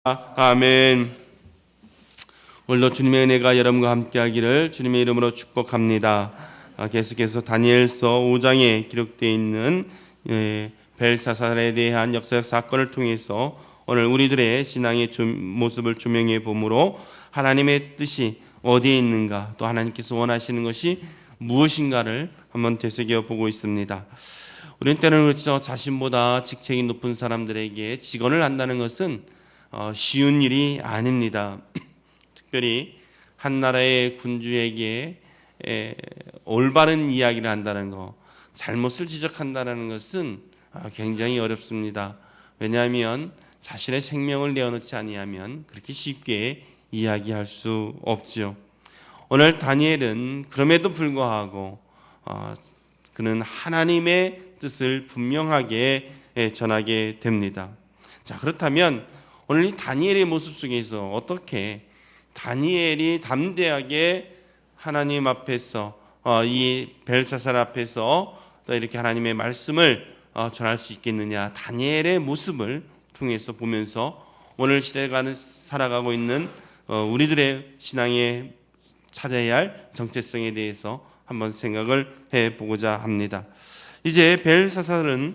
아멘. 오늘도 주님의 은혜가 여러분과 함께하기를 주님의 이름으로 축복합니다. 계속해서 다니엘서 5장에 기록되어 있는 벨사살에 대한 역사적 사건을 통해서 오늘 우리들의 신앙의 모습을 조명해 보므로 하나님의 뜻이 어디에 있는가, 또 하나님께서 원하시는 것이 무엇인가를 한번 되새겨 보고 있습니다. 우리는 때로는 그렇죠. 자신보다 직책이 높은 사람들에게 직언을 한다는 것은 쉬운 일이 아닙니다. 특별히 한 나라의 군주에게 올바른 이야기를 한다는 것, 잘못을 지적한다는 것은 굉장히 어렵습니다. 왜냐하면 자신의 생명을 내어놓지 아니하면 그렇게 쉽게 이야기할 수 없지요. 오늘 다니엘은 그럼에도 불구하고 그는 하나님의 뜻을 분명하게 전하게 됩니다. 자, 그렇다면 오늘 이 다니엘의 모습 속에서 어떻게 다니엘이 담대하게 하나님 앞에서 이 벨사살 앞에서 또 이렇게 하나님의 말씀을 전할 수 있겠느냐, 다니엘의 모습을 통해서 보면서 오늘 시대가 살아가고 있는 우리들의 신앙에 찾아야 할 정체성에 대해서 한번 생각을 해보고자 합니다. 이제 벨사살은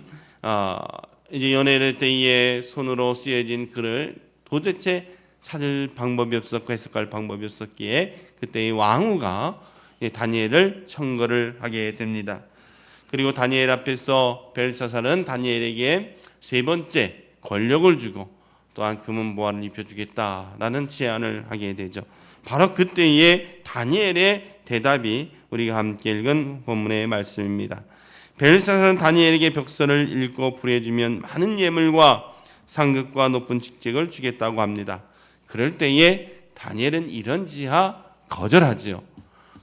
이제 연애를 때에 손으로 쓰여진 글을 도대체 찾을 방법이 없었고 해석할 방법이 없었기에 그때의 왕후가 다니엘을 청거를 하게 됩니다. 그리고 다니엘 앞에서 벨사살은 다니엘에게 세 번째 권력을 주고 또한 금은보화를 입혀주겠다라는 제안을 하게 되죠. 바로 그때의 다니엘의 대답이 우리가 함께 읽은 본문의 말씀입니다. 벨사살은 다니엘에게 벽서를 읽고 풀어주면 많은 예물과 상급과 높은 직책을 주겠다고 합니다. 그럴 때에 다니엘은 이런지하 거절하지요.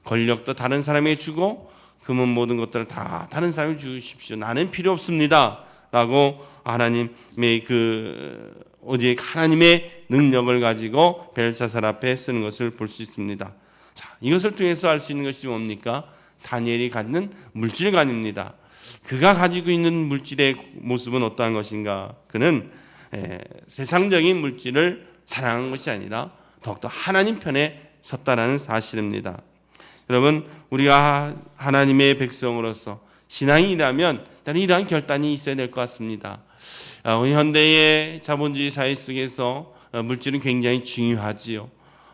권력도 다른 사람에게 주고 금은 모든 것들을 다 다른 사람에게 주십시오. 나는 필요 없습니다. 라고 하나님의 오직 하나님의 능력을 가지고 벨사살 앞에 쓰는 것을 볼 수 있습니다. 자, 이것을 통해서 알 수 있는 것이 뭡니까? 다니엘이 갖는 물질관입니다. 그가 가지고 있는 물질의 모습은 어떠한 것인가? 그는 세상적인 물질을 사랑한 것이 아니라 더욱더 하나님 편에 섰다라는 사실입니다. 여러분, 우리가 하나님의 백성으로서 신앙이라면 이러한 결단이 있어야 될 것 같습니다. 현대의 자본주의 사회 속에서 물질은 굉장히 중요하지요.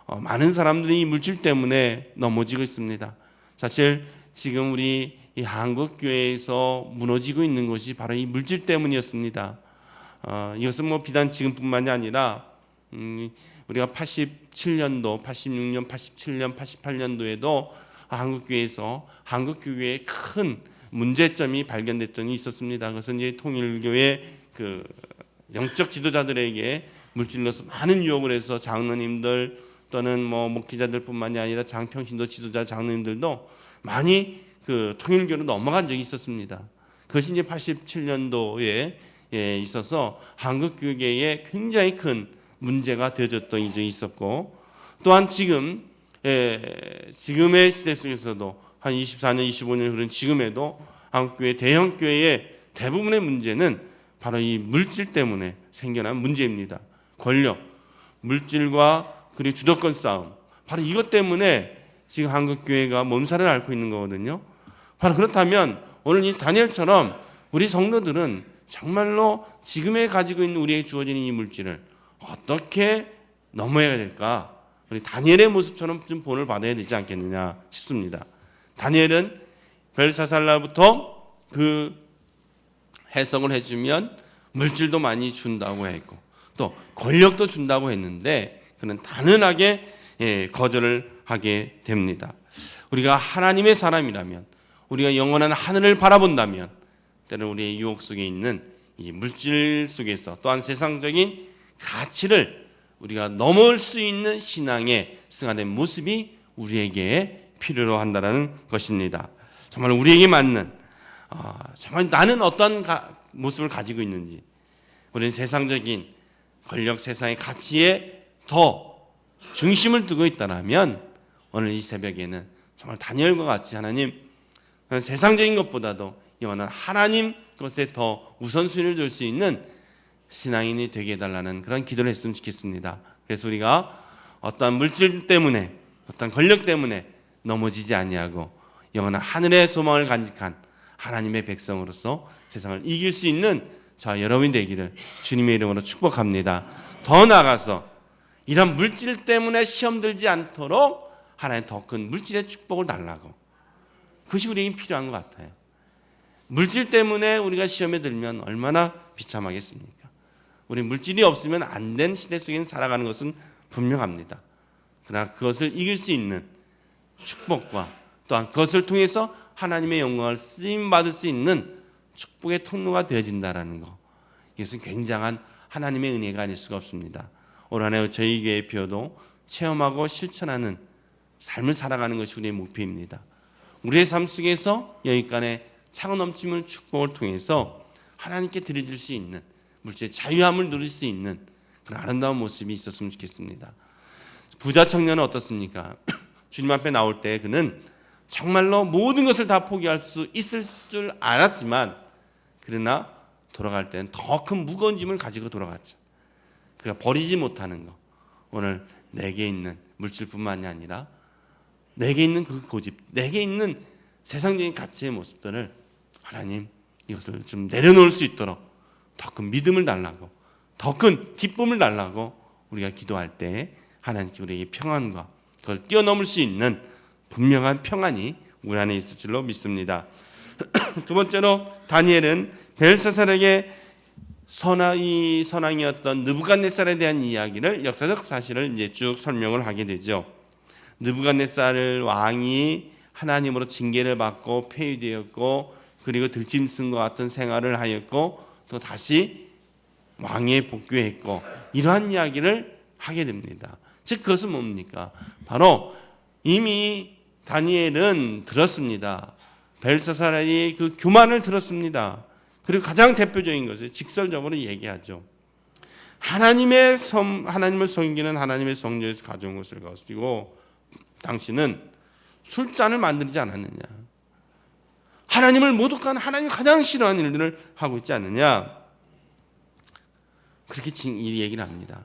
많은 사람들이 이 물질 때문에 넘어지고 있습니다. 사실 지금 우리 이 한국 교회에서 무너지고 있는 것이 바로 이 물질 때문이었습니다. 이것은 비단 지금뿐만이 아니라 우리가 87년도, 86년, 87년, 88년도에도 한국교회에서 한국교회에 큰 문제점이 발견됐던 적이 있었습니다. 그것은 이제 통일교회 영적 지도자들에게 물질로서 많은 유혹을 해서 장로님들 또는 목회자들뿐만이 아니라 장평신도 지도자 장로님들도 많이 통일교로 넘어간 적이 있었습니다. 그것이 이제 87년도에 있어서 한국교회에 굉장히 큰 문제가 되어졌던 적이 있었고, 또한 지금의 시대 속에서도 한 24년, 25년 흐른 지금에도 한국교회 대형교회의 대부분의 문제는 바로 이 물질 때문에 생겨난 문제입니다. 권력, 물질과 그리고 주도권 싸움, 바로 이것 때문에 지금 한국교회가 몸살을 앓고 있는 거거든요. 바로 그렇다면 오늘 이 다니엘처럼 우리 성도들은 정말로 지금에 가지고 있는 우리에게 주어진 이 물질을 어떻게 넘어야 될까? 우리 다니엘의 모습처럼 좀 본을 받아야 되지 않겠느냐 싶습니다. 다니엘은 벨사살로부터 그 해석을 해주면 물질도 많이 준다고 했고 또 권력도 준다고 했는데 그는 단언하게 거절을 하게 됩니다. 우리가 하나님의 사람이라면, 우리가 영원한 하늘을 바라본다면 때로는 우리의 유혹 속에 있는 이 물질 속에서 또한 세상적인 가치를 우리가 넘을 수 있는 신앙의 승화된 모습이 우리에게 필요로 한다는 것입니다. 정말 우리에게 맞는 정말 나는 어떤 모습을 가지고 있는지, 우리는 세상적인 권력, 세상의 가치에 더 중심을 두고 있다면 오늘 이 새벽에는 정말 다니엘과 같이 하나님, 세상적인 것보다도 영원한 하나님 것에 더 우선순위를 줄 수 있는 신앙인이 되게 해달라는 그런 기도를 했으면 좋겠습니다. 그래서 우리가 어떠한 물질 때문에, 어떤 권력 때문에 넘어지지 아니하고 영원한 하늘의 소망을 간직한 하나님의 백성으로서 세상을 이길 수 있는 저와 여러분이 되기를 주님의 이름으로 축복합니다. 더 나아가서 이런 물질 때문에 시험 들지 않도록 하나님 더 큰 물질의 축복을 달라고, 그것이 우리에게 필요한 것 같아요. 물질 때문에 우리가 시험에 들면 얼마나 비참하겠습니까? 우리 물질이 없으면 안 된 시대 속에 살아가는 것은 분명합니다. 그러나 그것을 이길 수 있는 축복과 또한 그것을 통해서 하나님의 영광을 쓰임받을 수 있는 축복의 통로가 되어진다는 것, 이것은 굉장한 하나님의 은혜가 아닐 수가 없습니다. 올 한 해 저희 교회 표도 체험하고 실천하는 삶을 살아가는 것이 우리의 목표입니다. 우리의 삶 속에서 여기까지 차고 넘치는 축복을 통해서 하나님께 드려질 수 있는 물질의 자유함을 누릴 수 있는 그런 아름다운 모습이 있었으면 좋겠습니다. 부자 청년은 어떻습니까? 주님 앞에 나올 때 그는 정말로 모든 것을 다 포기할 수 있을 줄 알았지만, 그러나 돌아갈 때는 더 큰 무거운 짐을 가지고 돌아갔죠. 그가 버리지 못하는 것, 오늘 내게 있는 물질뿐만이 아니라 내게 있는 그 고집, 내게 있는 세상적인 가치의 모습들을 하나님 이것을 좀 내려놓을 수 있도록 더 큰 믿음을 달라고, 더 큰 기쁨을 달라고 우리가 기도할 때 하나님께 우리에게 평안과 그걸 뛰어넘을 수 있는 분명한 평안이 우리 안에 있을 줄로 믿습니다. 두 번째로 다니엘은 벨사살에게 이 선왕이었던 느부갓네살에 대한 이야기를, 역사적 사실을 이제 쭉 설명을 하게 되죠. 느부갓네살 왕이 하나님으로 징계를 받고 폐위되었고, 그리고 들짐승과 같은 생활을 하였고, 또 다시 왕에 복귀했고, 이러한 이야기를 하게 됩니다. 즉 그것은 뭡니까? 바로 이미 다니엘은 들었습니다. 벨사살의 그 교만을 들었습니다. 그리고 가장 대표적인 것을 직설적으로 얘기하죠. 하나님을 섬기는 하나님의 성전에서 가져온 것을 가지고 당신은 술잔을 만들지 않았느냐? 하나님을 모독한, 하나님이 가장 싫어하는 일들을 하고 있지 않느냐? 그렇게 이 얘기를 합니다.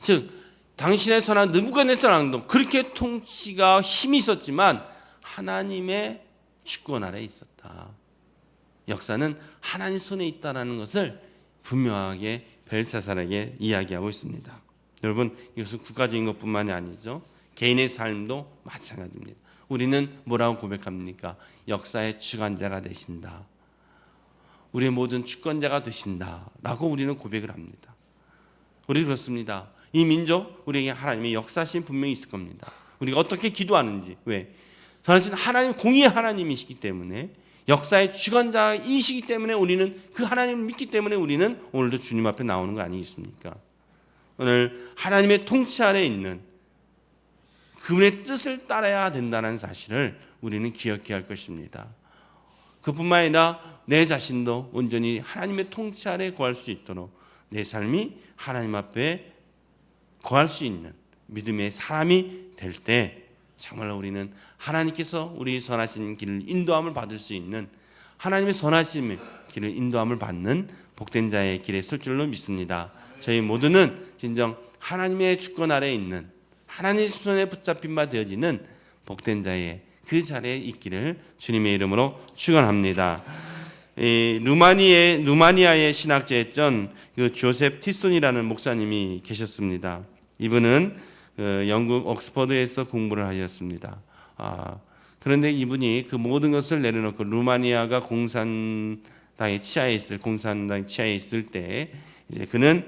즉 당신의 선한 느부갓네살 왕도 그렇게 통치가 힘이 있었지만 하나님의 주권 아래에 있었다. 역사는 하나님 손에 있다는 것을 분명하게 벨사살에게 이야기하고 있습니다. 여러분, 이것은 국가적인 것뿐만이 아니죠. 개인의 삶도 마찬가지입니다. 우리는 뭐라고 고백합니까? 역사의 주관자가 되신다. 우리의 모든 주권자가 되신다라고 우리는 고백을 합니다. 우리 그렇습니다. 이 민족, 우리에게 하나님의 역사심 분명히 있을 겁니다. 우리가 어떻게 기도하는지, 왜? 선하신 하나님, 공의의 하나님이시기 때문에, 역사의 주관자이시기 때문에, 우리는 그 하나님을 믿기 때문에 우리는 오늘도 주님 앞에 나오는 거 아니겠습니까? 오늘 하나님의 통치 아래에 있는 그분의 뜻을 따라야 된다는 사실을 우리는 기억해야 할 것입니다. 그뿐만 아니라 내 자신도 온전히 하나님의 통치 아래 거할 수 있도록 내 삶이 하나님 앞에 거할 수 있는 믿음의 사람이 될 때 정말로 우리는 하나님께서 우리 선하신 길을 인도함을 받을 수 있는, 하나님의 선하신 길을 인도함을 받는 복된 자의 길에 설 줄로 믿습니다. 저희 모두는 진정 하나님의 주권 아래에 있는, 하나님의 손에 붙잡힌 바 되어지는 복된 자의 그 자리에 있기를 주님의 이름으로 축원합니다. 루마니아의 신학자였던 그 조셉 티손이라는 목사님이 계셨습니다. 이분은 영국 옥스퍼드에서 공부를 하셨습니다. 그런데 이분이 그 모든 것을 내려놓고 루마니아가 공산당에 치하에 있을 때 이제 그는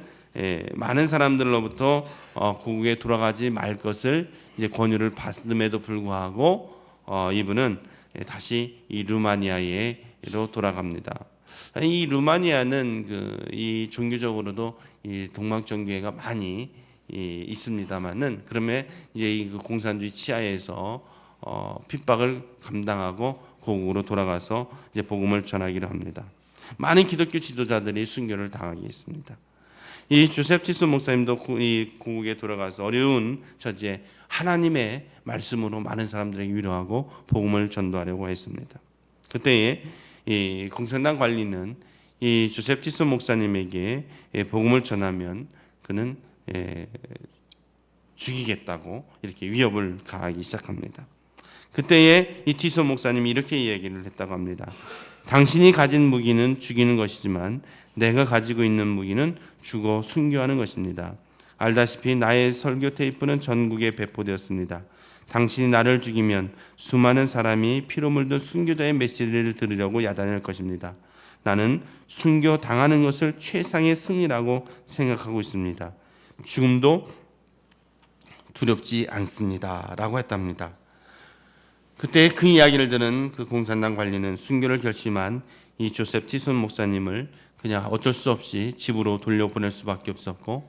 많은 사람들로부터 고국에 돌아가지 말 것을 이제 권유를 받음에도 불구하고 이분은 다시 이 루마니아로 돌아갑니다. 이 루마니아는 이 종교적으로도 이 동방정교회가 많이 있습니다만은, 그러면 이제 이 공산주의 치하에서 핍박을 감당하고 고국으로 돌아가서 이제 복음을 전하기로 합니다. 많은 기독교 지도자들이 순교를 당하게 했습니다. 이 조셉 티슨 목사님도 이 고국에 돌아가서 어려운 처지에 하나님의 말씀으로 많은 사람들에게 위로하고 복음을 전도하려고 했습니다. 그때에 이 공산당 관리는 이 조셉 티손 목사님에게 복음을 전하면 그는 죽이겠다고 이렇게 위협을 가하기 시작합니다. 그때에 이 티손 목사님이 이렇게 이야기를 했다고 합니다. 당신이 가진 무기는 죽이는 것이지만 내가 가지고 있는 무기는 죽어 순교하는 것입니다. 알다시피 나의 설교 테이프는 전국에 배포되었습니다. 당신이 나를 죽이면 수많은 사람이 피로 물든 순교자의 메시지를 들으려고 야단할 것입니다. 나는 순교 당하는 것을 최상의 승리라고 생각하고 있습니다. 죽음도 두렵지 않습니다. 라고 했답니다. 그때 그 이야기를 들은 그 공산당 관리는 순교를 결심한 이 조셉 티손 목사님을 그냥 어쩔 수 없이 집으로 돌려보낼 수밖에 없었고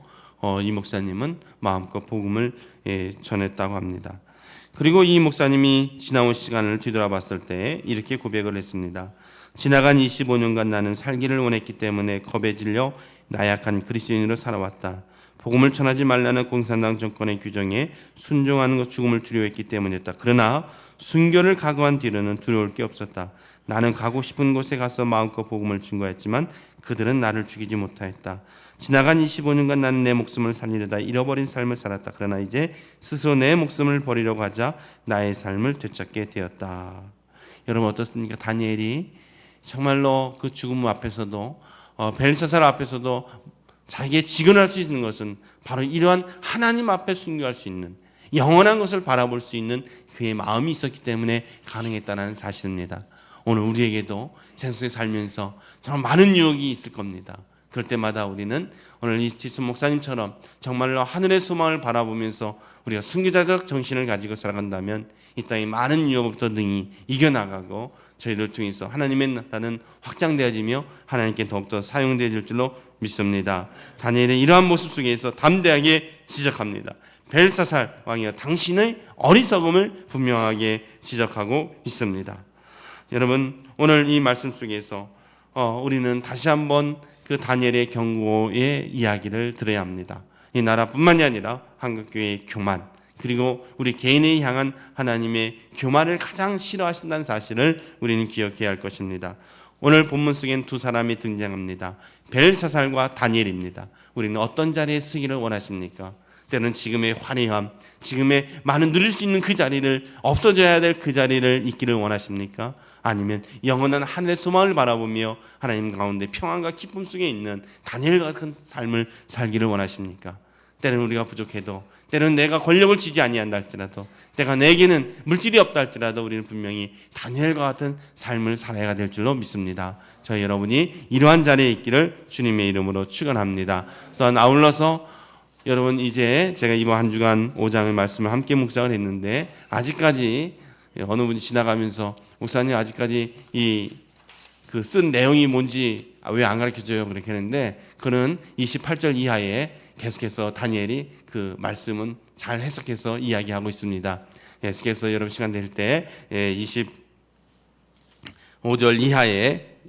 이 목사님은 마음껏 복음을 전했다고 합니다. 그리고 이 목사님이 지나온 시간을 뒤돌아봤을 때 이렇게 고백을 했습니다. 지나간 25년간 나는 살기를 원했기 때문에 겁에 질려 나약한 그리스도인으로 살아왔다. 복음을 전하지 말라는 공산당 정권의 규정에 순종하는 것 죽음을 두려워했기 때문이었다. 그러나 순교를 각오한 뒤로는 두려울 게 없었다. 나는 가고 싶은 곳에 가서 마음껏 복음을 증거했지만 그들은 나를 죽이지 못하였다. 지나간 25년간 나는 내 목숨을 살리려다 잃어버린 삶을 살았다. 그러나 이제 스스로 내 목숨을 버리려고 하자 나의 삶을 되찾게 되었다. 여러분 어떻습니까? 다니엘이 정말로 그 죽음 앞에서도 벨사살 앞에서도 자기의 직언할 수 있는 것은 바로 이러한 하나님 앞에 순교할 수 있는 영원한 것을 바라볼 수 있는 그의 마음이 있었기 때문에 가능했다는 사실입니다. 오늘 우리에게도 세상에 살면서 정말 많은 유혹이 있을 겁니다. 그럴 때마다 우리는 오늘 이스티슨 목사님처럼 정말로 하늘의 소망을 바라보면서 우리가 순교자적 정신을 가지고 살아간다면 이 땅의 많은 유혹부터 능히 이겨나가고 저희들 통해서 하나님의 나라는 확장되어지며 하나님께 더욱더 사용되어질 줄로 믿습니다. 다니엘의 이러한 모습 속에서 담대하게 지적합니다. 벨사살 왕이여 당신의 어리석음을 분명하게 지적하고 있습니다. 여러분 오늘 이 말씀 속에서 우리는 다시 한번 그 다니엘의 경고의 이야기를 들어야 합니다. 이 나라뿐만이 아니라 한국교회의 교만 그리고 우리 개인을 향한 하나님의 교만을 가장 싫어하신다는 사실을 우리는 기억해야 할 것입니다. 오늘 본문 속엔 두 사람이 등장합니다. 벨사살과 다니엘입니다. 우리는 어떤 자리에 서기를 원하십니까? 때는 지금의 화려함, 지금의 많은 누릴 수 있는 그 자리를 없어져야 될 그 자리를 있기를 원하십니까? 아니면 영원한 하늘의 소망을 바라보며 하나님 가운데 평안과 기쁨 속에 있는 다니엘 같은 삶을 살기를 원하십니까? 때는 우리가 부족해도 때는 내가 권력을 쥐지 아니한다 할지라도 때가 내게는 물질이 없다 할지라도 우리는 분명히 다니엘과 같은 삶을 살아야 될 줄로 믿습니다. 저희 여러분이 이러한 자리에 있기를 주님의 이름으로 축원합니다. 또한 아울러서 여러분 이제 제가 이번 한 주간 5장의 말씀을 함께 묵상을 했는데 아직까지 어느 분이 지나가면서 목사님 아직까지 그 쓴 내용이 뭔지 왜 안 가르쳐줘요? 그렇게 했는데 그는 28절 이하에 계속해서 다니엘이 그 말씀은 잘 해석해서 이야기하고 있습니다. 계속해서 여러분 시간 될 때 25절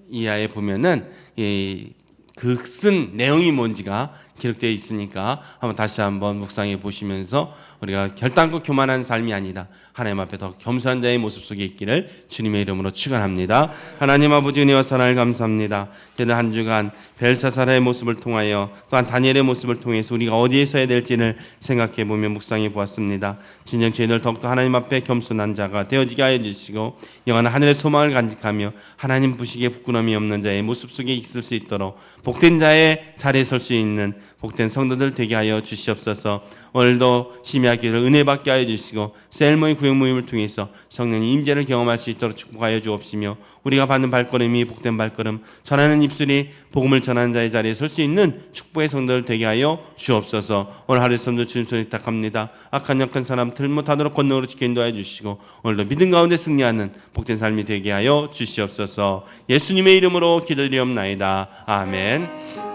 이하에 보면은 그 쓴 내용이 뭔지가 기록되어 있으니까 다시 한번 묵상해 보시면서 우리가 결단코 교만한 삶이 아니다. 하나님 앞에 더 겸손한 자의 모습 속에 있기를 주님의 이름으로 축원합니다. 하나님 아버지 은혜와 사랑을 감사합니다. 지난 한 주간 벨사살의 모습을 통하여 또한 다니엘의 모습을 통해서 우리가 어디에 서야 될지를 생각해 보며 묵상해 보았습니다. 진정 저희들 더욱더 하나님 앞에 겸손한 자가 되어지게 하여 주시고 영원한 하늘의 소망을 간직하며 하나님 부식에 부끄러움이 없는 자의 모습 속에 있을 수 있도록 복된 자의 자리에 설 수 있는 복된 성도들 되게 하여 주시옵소서. 오늘도 심야기를 은혜 받게 하여 주시고 셀모의 구역 모임을 통해서 성령의 임재를 경험할 수 있도록 축복하여 주옵시며 우리가 받는 발걸음이 복된 발걸음 전하는 입술이 복음을 전하는 자의 자리에 설 수 있는 축복의 성도들 되게 하여 주옵소서. 오늘 하루의 삶도 주님 손에 부탁합니다. 악한 약한 사람들 못하도록 권능으로 지켜 인도하여 주시고 오늘도 믿음 가운데 승리하는 복된 삶이 되게 하여 주시옵소서. 예수님의 이름으로 기도드리옵나이다. 아멘.